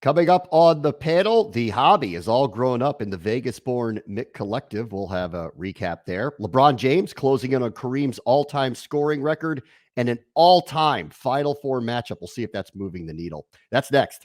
Coming up on the panel, the hobby is all grown up in the Vegas-born Mick Collective. We'll have a recap there. LeBron James closing in on Kareem's all-time scoring record and an all-time Final Four matchup. We'll see if that's moving the needle. That's next.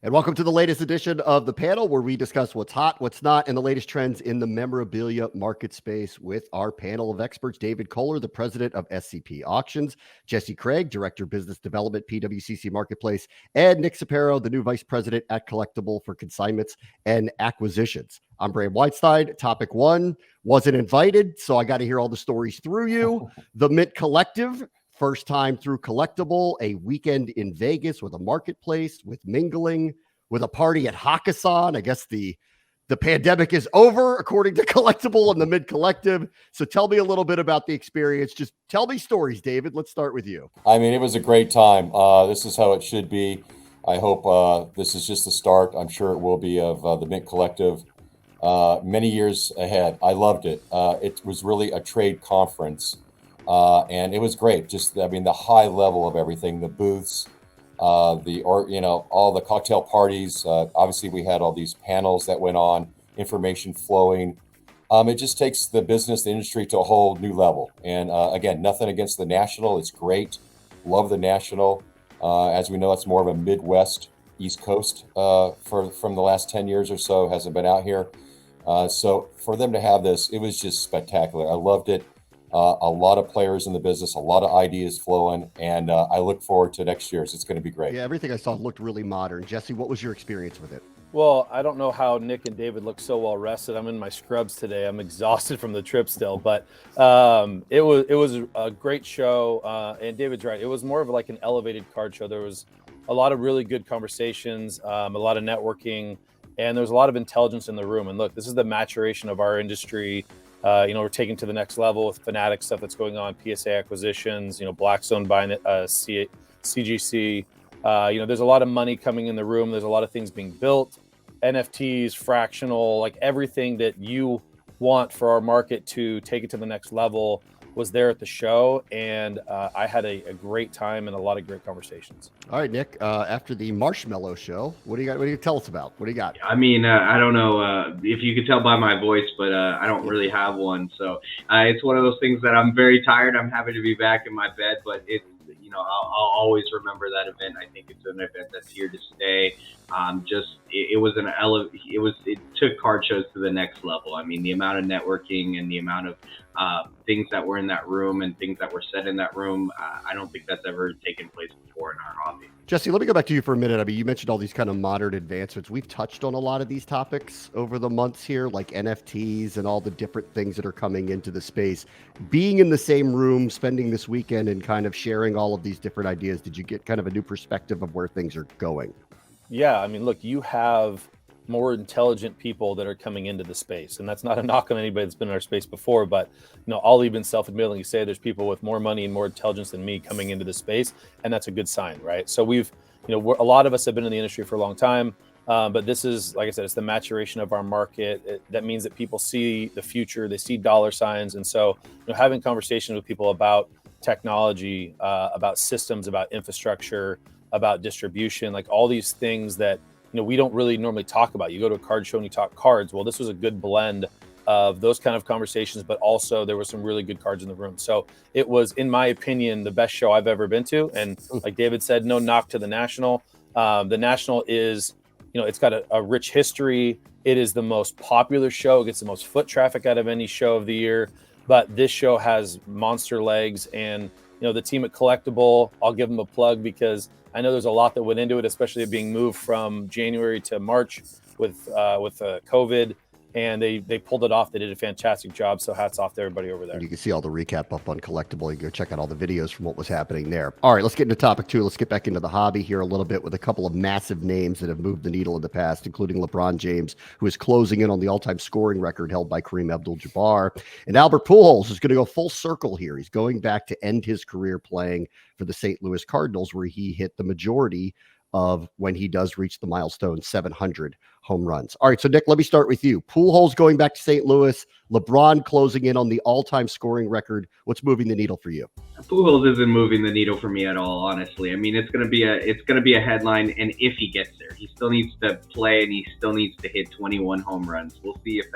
And welcome to the latest edition of the panel where we discuss what's hot, what's not, and the latest trends in the memorabilia market space with our panel of experts. David Kohler, the president of SCP Auctions, Jesse Craig, director of business development, PWCC Marketplace, and Nick Sapero, the new vice president at Collectable for consignments and acquisitions. I'm Bram Weinstein. Topic one, wasn't invited, so I got to hear all the stories through you. The Mint Collective. First time through Collectable, a weekend in Vegas with a marketplace, with mingling, with a party at Hakkasan. I guess the pandemic is over, according to Collectable and the Mint Collective. So tell me a little bit about the experience. Just tell me stories, David. Let's start with you. I mean, it was a great time. This is how it should be. I hope this is just the start. I'm sure it will be of the Mint Collective many years ahead. I loved it. It was really a trade conference. And it was great. Just, I mean, the high level of everything, the booths, all the cocktail parties. Obviously, we had all these panels that went on, information flowing. It just takes the business, the industry to a whole new level. And again, nothing against the National. It's great. Love the National. As we know, it's more of a Midwest, East Coast from the last 10 years or so. Hasn't been out here. So for them to have this, it was just spectacular. I loved it. A lot of players in the business, a lot of ideas flowing, and I look forward to next year's. It's going to be great. Yeah, everything I saw looked really modern. Jesse, what was your experience with it? Well, I don't know how Nick and David look so well rested. I'm in my scrubs today. I'm exhausted from the trip still, but it was a great show. And David's right. It was more of like an elevated card show. There was a lot of really good conversations, a lot of networking, and there's a lot of intelligence in the room. And look, this is the maturation of our industry. We're taking to the next level with Fanatic stuff that's going on, PSA acquisitions, Blackstone buying it, CGC. There's a lot of money coming in the room. There's a lot of things being built, NFTs, fractional, like everything that you want for our market to take it to the next level was there at the show. And I had a great time and a lot of great conversations. All right, Nick, after the Marshmallow Show, what do you got? What do you tell us about? What do you got? I mean, I don't know if you could tell by my voice, but I don't really have one. So it's one of those things that I'm very tired. I'm happy to be back in my bed, but I'll always remember that event. I think it's an event that's here to stay. It took card shows to the next level. I mean, the amount of networking and the amount of things that were in that room and things that were said in that room, I don't think that's ever taken place before in our hobby. Jesse, let me go back to you for a minute. I mean, you mentioned all these kind of modern advancements. We've touched on a lot of these topics over the months here, like NFTs and all the different things that are coming into the space. Being in the same room, spending this weekend and kind of sharing all of these different ideas, did you get kind of a new perspective of where things are going? Yeah, I mean, look, you have more intelligent people that are coming into the space, and that's not a knock on anybody that's been in our space before, but I'll even self-admittedly say there's people with more money and more intelligence than me coming into the space, and that's a good sign, right? So we've, a lot of us have been in the industry for a long time, but this is, like I said, it's the maturation of our market. That means that people see the future, they see dollar signs, and so having conversations with people about technology, about systems, about infrastructure, about distribution, like all these things that we don't really normally talk about. You go to a card show and you talk cards. Well, this was a good blend of those kind of conversations, but also there were some really good cards in the room. So it was, in my opinion, the best show I've ever been to. And like David said, no knock to the National. The National is, it's got a rich history. It is the most popular show. It gets the most foot traffic out of any show of the year. But this show has monster legs. And, the team at Collectable, I'll give them a plug because I know there's a lot that went into it, especially it being moved from January to March with COVID, and they pulled it off. They did a fantastic job. So hats off to everybody over there. And you can see all the recap up on Collectable. You can go check out all the videos from what was happening there. All right, let's get into topic two. Let's get back into the hobby here a little bit with a couple of massive names that have moved the needle in the past, including LeBron James, who is closing in on the all-time scoring record held by Kareem Abdul-Jabbar. And Albert Pujols is going to go full circle here. He's going back to end his career playing for the St. Louis Cardinals, where he hit the majority of when he does reach the milestone 700 home runs. All right, so Nick, let me start with you. Pujols going back to St. Louis, LeBron closing in on the all-time scoring record. What's moving the needle for you? Pujols isn't moving the needle for me at all, honestly. I mean, it's gonna be a headline, and if he gets there, he still needs to play, and he still needs to hit 21 home runs. We'll see if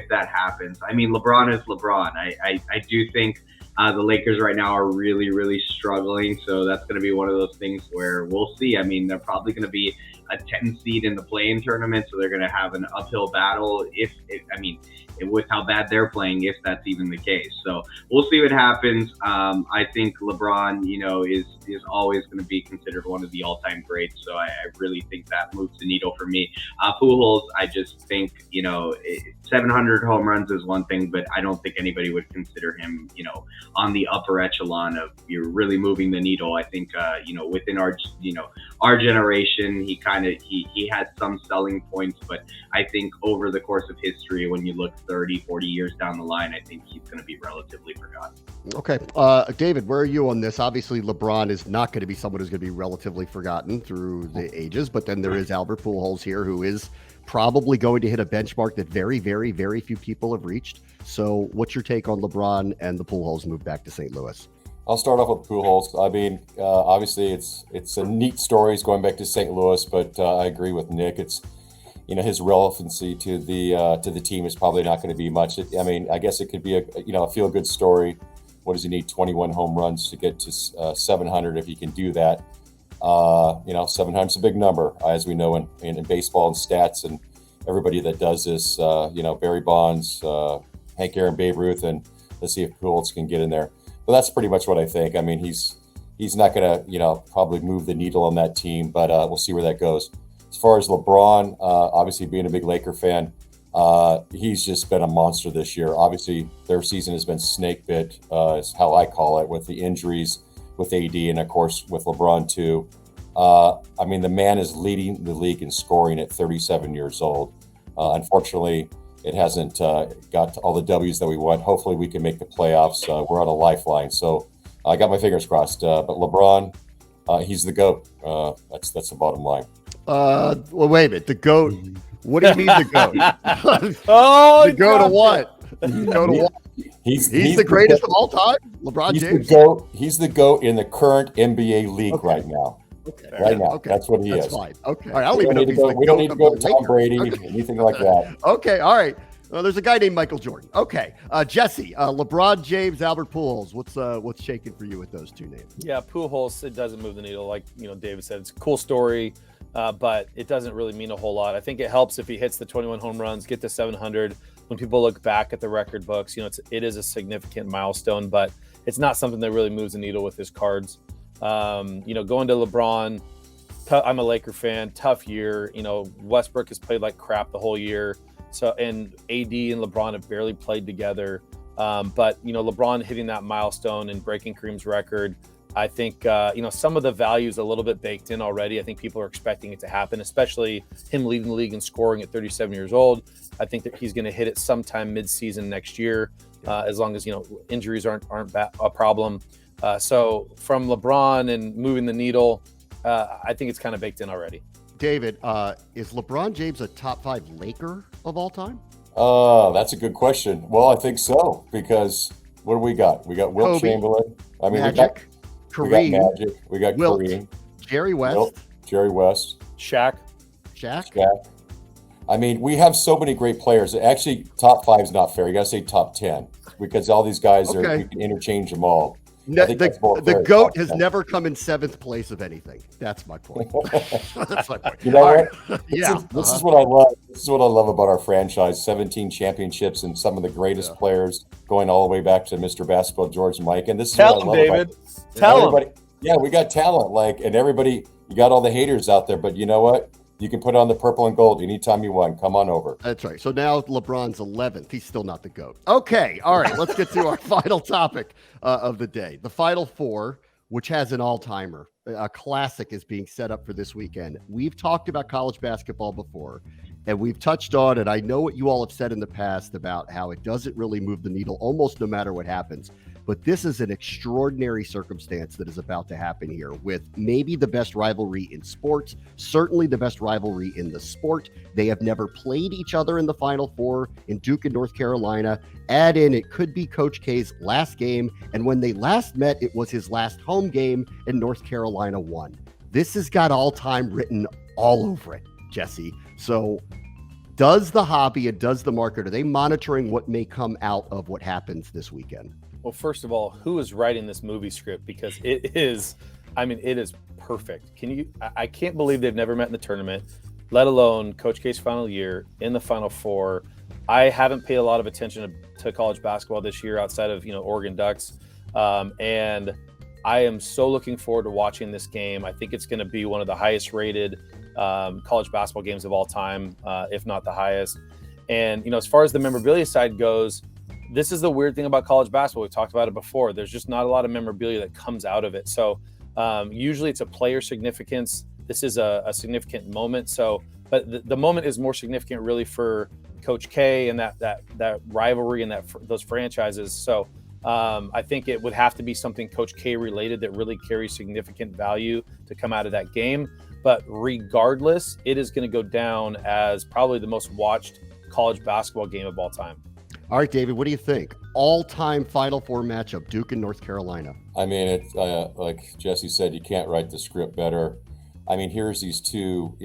that happens. I mean, LeBron is LeBron. I do think the Lakers right now are really, really struggling, so that's going to be one of those things where we'll see. I mean, they're probably going to be a 10 seed in the play-in tournament, so they're going to have an uphill battle with how bad they're playing, if that's even the case. So we'll see what happens. I think LeBron, is always going to be considered one of the all-time greats, so I really think that moves the needle for me. Pujols, I just think, 700 home runs is one thing, but I don't think anybody would consider him, on the upper echelon of you're really moving the needle. I think, within our generation, he has some selling points, but I think over the course of history, when you look 30, 40 years down the line, I think he's going to be relatively forgotten. Okay. David, where are you on this? Obviously, LeBron is not going to be someone who's going to be relatively forgotten through the ages, but then there is Albert Pujols here, who is probably going to hit a benchmark that very, very, very few people have reached. So what's your take on LeBron and the Pujols move back to St. Louis? I'll start off with Pujols. I mean, obviously it's a neat story. He's going back to St. Louis, but I agree with Nick. It's, his relevancy to the team is probably not going to be much. I mean, I guess it could be a feel good story. What does he need? 21 home runs to get to 700 if he can do that. 700 is a big number, as we know in baseball and stats, and everybody that does this, Barry Bonds, Hank Aaron, Babe Ruth, and let's see if Pujols can get in there. But that's pretty much what I think. I mean, he's not going to, probably move the needle on that team, but we'll see where that goes. As far as LeBron, obviously being a big Laker fan, he's just been a monster this year. Obviously, their season has been snake bit, is how I call it, with the injuries with AD and, of course, with LeBron too. I mean, the man is leading the league in scoring at 37 years old. Unfortunately, it hasn't got to all the W's that we want. Hopefully, we can make the playoffs. We're on a lifeline. So I got my fingers crossed. But LeBron, he's the GOAT. That's the bottom line. Well, wait a minute. The GOAT. What do you mean the GOAT? The GOAT to what? The GOAT to what? He's the greatest of all time? LeBron James? He's the GOAT in the current NBA league right now. Okay. Right now. Okay. That's what he That's is. fine. Okay. All right. I don't even know if he's we don't need to go to Tom Brady, anything like that. Okay. All right. Well, there's a guy named Michael Jordan. Okay. Jesse, LeBron James, Albert Pujols. What's shaking for you with those two names? Yeah, Pujols, it doesn't move the needle. Like, David said, it's a cool story, but it doesn't really mean a whole lot. I think it helps if he hits the 21 home runs, get to 700. When people look back at the record books, it is a significant milestone, but it's not something that really moves the needle with his cards. Going to LeBron, I'm a Laker fan, tough year. Westbrook has played like crap the whole year. So, and AD and LeBron have barely played together. But LeBron hitting that milestone and breaking Kareem's record, I think, some of the value is a little bit baked in already. I think people are expecting it to happen, especially him leading the league and scoring at 37 years old. I think that he's going to hit it sometime mid-season next year, as long as, injuries aren't a problem. So from LeBron and moving the needle, I think it's kind of baked in already. David, is LeBron James a top 5 Laker of all time? That's a good question. Well, I think so, because what do we got? We got Wilt Kobe, Chamberlain. I mean, Magic, Kareem, we got Magic. We got Wilt, Kareem. Jerry West. Wilt, Jerry West. Shaq. I mean, we have so many great players. Actually, top 5 is not fair. You got to say top 10, because all these guys we can interchange them all. The GOAT has never come in 7th place of anything. That's my point. That's my point. You know what? Right. This is what I love. This is what I love about our franchise. 17 championships and some of the greatest players, going all the way back to Mr. Basketball, George and Mike. And this is what I love, David. Tell him. Yeah, we got talent. And everybody, you got all the haters out there. But you know what? You can put on the purple and gold anytime you want. Come on over. That's right. So now LeBron's 11th. He's still not the GOAT. Okay. All right. Let's get to our final topic of the day. The Final Four, which has an all-timer. A classic is being set up for this weekend. We've talked about college basketball before, and we've touched on it. I know what you all have said in the past about how it doesn't really move the needle almost no matter what happens. but this is an extraordinary circumstance that is about to happen here with maybe the best rivalry in sports, certainly the best rivalry in the sport. They have never played each other in the Final Four in Duke and North Carolina. Add in, it could be Coach K's last game, and when they last met, it was his last home game, and North Carolina won. This has got all-time written all over it, Jesse. So does the hobby and does the market, are they monitoring what may come out of what happens this weekend? Well, first of all, who is writing this movie script? Because it is perfect. I can't believe they've never met in the tournament, let alone Coach K's final year in the Final Four. I haven't paid a lot of attention to college basketball this year outside of, Oregon Ducks. And I am so looking forward to watching this game. I think it's going to be one of the highest rated college basketball games of all time, if not the highest. And, as far as the memorabilia side goes, this is the weird thing about college basketball. We've talked about it before. There's just not a lot of memorabilia that comes out of it. So usually it's a player significance. This is a significant moment. So, but the moment is more significant really for Coach K and that rivalry and those franchises. So I think it would have to be something Coach K related that really carries significant value to come out of that game. But regardless, it is going to go down as probably the most watched college basketball game of all time. All right, David, what do you think? All-time Final Four matchup, Duke and North Carolina. I mean, it's like Jesse said, you can't write the script better. I mean, here's these two,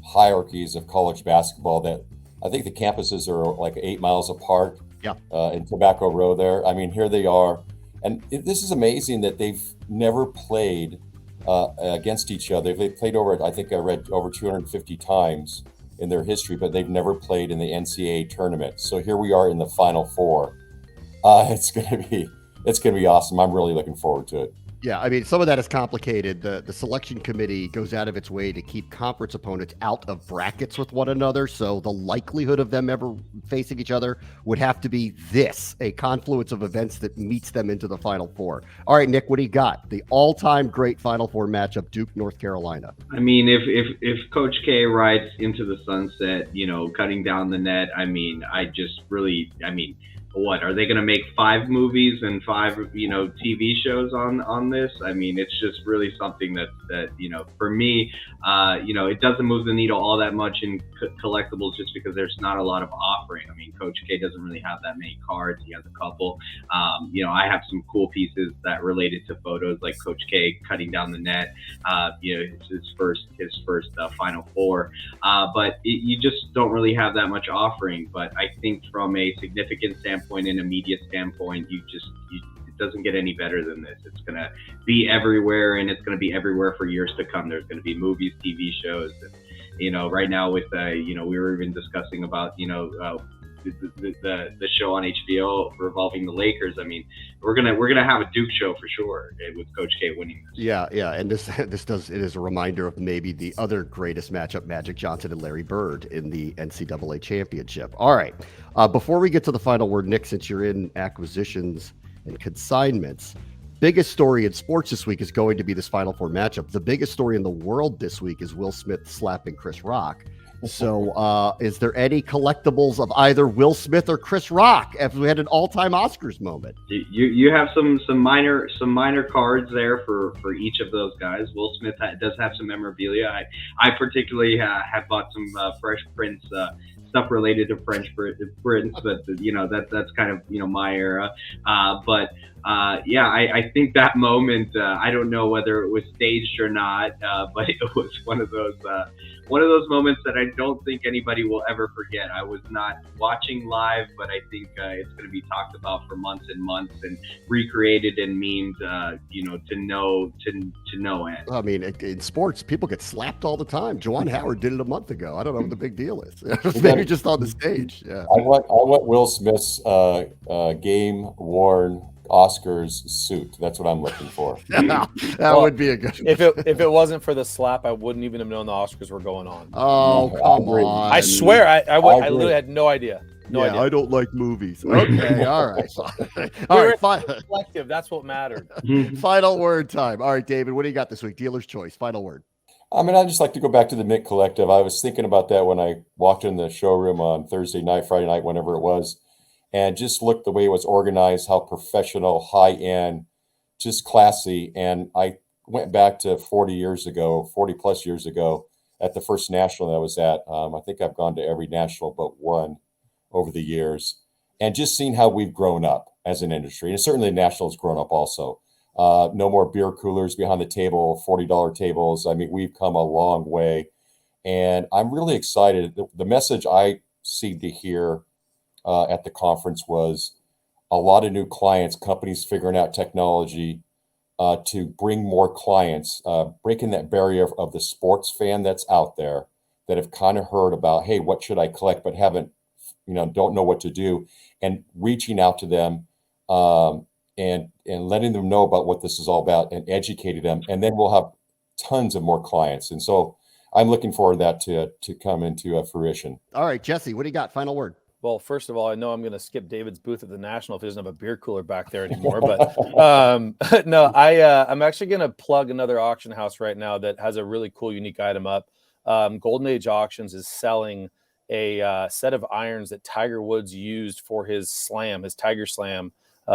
hierarchies of college basketball that I think the campuses are like 8 miles apart. Yeah. In Tobacco Row there. I mean, here they are. And this is amazing that they've never played against each other. They've played I think I read over 250 times in their history, but they've never played in the NCAA tournament. So here we are in the Final Four. It's gonna be awesome. I'm really looking forward to it. Yeah, I mean, some of that is complicated. The selection committee goes out of its way to keep conference opponents out of brackets with one another. So the likelihood of them ever facing each other would have to be a confluence of events that meets them into the Final Four. All right, Nick, what do you got? The all-time great Final Four matchup, Duke, North Carolina. I mean, if Coach K rides into the sunset, cutting down the net, what are they going to make 5 movies and 5 TV shows on this? I mean, it's just really something that for me, it doesn't move the needle all that much in collectibles just because there's not a lot of offering. I mean, Coach K doesn't really have that many cards. He has a couple. I have some cool pieces that related to photos, like Coach K cutting down the net. His first Final Four. But you just don't really have that much offering. But I think from a significant standpoint, in a media standpoint, it doesn't get any better than this. It's going to be everywhere, and it's going to be everywhere for years to come. There's going to be movies, TV shows, and, right now with, we were even discussing about, the show on HBO revolving the Lakers. I mean, we're gonna have a Duke show for sure with Coach K winning this. Yeah, and it is a reminder of maybe the other greatest matchup, Magic Johnson and Larry Bird in the NCAA championship. All right, before we get to the final word, Nick, since you're in acquisitions and consignments, biggest story in sports this week is going to be this Final Four matchup. The biggest story in the world this week is Will Smith slapping Chris Rock. So is there any collectibles of either Will Smith or Chris Rock if we had an all-time Oscars moment? You have some minor cards there for each of those guys. Will Smith does have some memorabilia. I particularly have bought some Fresh Prince stuff related to French Prince, but that's kind of my era. I think that moment, I don't know whether it was staged or not, but it was one of those moments that I don't think anybody will ever forget. I was not watching live, but I think it's going to be talked about for months and months and recreated and memed, to no end. I mean, in sports, people get slapped all the time. Juwan Howard did it a month ago. I don't know what the big deal is. Maybe just on the stage. Yeah. I want Will Smith's game-worn Oscars suit. That's what I'm looking for. That would be a good one. If it wasn't for the slap, I wouldn't even have known the Oscars were going on. Oh, come on. I swear, I literally had no idea. No idea. I don't like movies. Okay, all right. All right, collective. That's what mattered. Final word time. All right, David, what do you got this week? Dealer's choice. Final word. I mean, I'd just like to go back to the Mint Collective. I was thinking about that when I walked in the showroom on Thursday night, Friday night, whenever it was. and just look the way it was organized, how professional, high end, just classy. And I went back to 40 plus years ago at the first national that I was at. I think I've gone to every national but one over the years, and just seeing how we've grown up as an industry. And certainly the national has grown up also. No more beer coolers behind the table, $40 tables. I mean, we've come a long way. And I'm really excited. The message I seemed to hear at the conference was a lot of new clients, companies figuring out technology to bring more clients, breaking that barrier of the sports fan that's out there that have kind of heard about, hey, what should I collect, but haven't, don't know what to do, and reaching out to them and letting them know about what this is all about and educating them. And then we'll have tons of more clients. And so I'm looking forward to that to come into fruition. All right, Jesse, what do you got? Final word. Well, first of all, I know I'm going to skip David's booth at the National if he doesn't have a beer cooler back there anymore. But no, I'm actually going to plug another auction house right now that has a really cool, unique item up. Golden Age Auctions is selling a set of irons that Tiger Woods used for his slam, his Tiger Slam,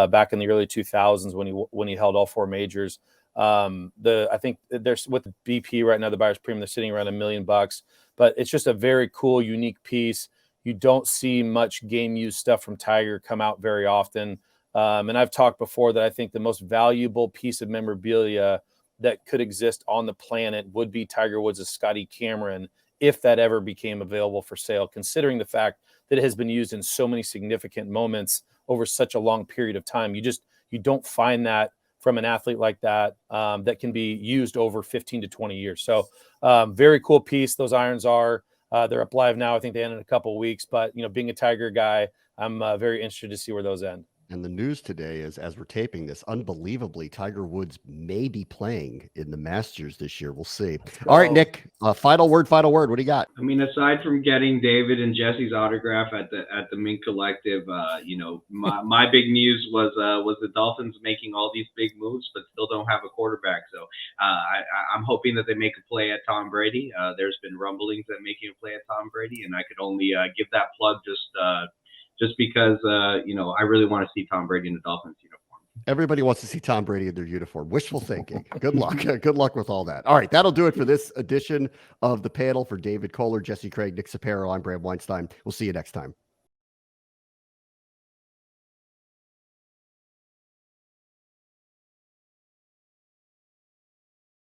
back in the early 2000s when he held all four majors. I think there's with BP right now, the buyer's premium, they're sitting around $1 million, but it's just a very cool, unique piece. You don't see much game use stuff from Tiger come out very often. And I've talked before that I think the most valuable piece of memorabilia that could exist on the planet would be Tiger Woods' Scotty Cameron, if that ever became available for sale, considering the fact that it has been used in so many significant moments over such a long period of time. You don't find that from an athlete like that that can be used over 15 to 20 years. So very cool piece. Those irons are. They're up live now. I think they end in a couple of weeks, but being a Tiger guy, I'm very interested to see where those end. And the news today is, as we're taping this, unbelievably, Tiger Woods may be playing in the Masters this year. We'll see. All right, Nick, final word. What do you got? I mean, aside from getting David and Jesse's autograph at the Mint Collective, my big news was the Dolphins making all these big moves, but still don't have a quarterback. So I'm hoping that they make a play at Tom Brady. There's been rumblings that making a play at Tom Brady, and I could only give that plug just because I really want to see Tom Brady in the Dolphins uniform. Everybody wants to see Tom Brady in their uniform. Wishful thinking. Good luck. Good luck with all that. All right, that'll do it for this edition of the panel. For David Kohler, Jesse Craig, Nick Sapero, I'm Bram Weinstein. We'll see you next time.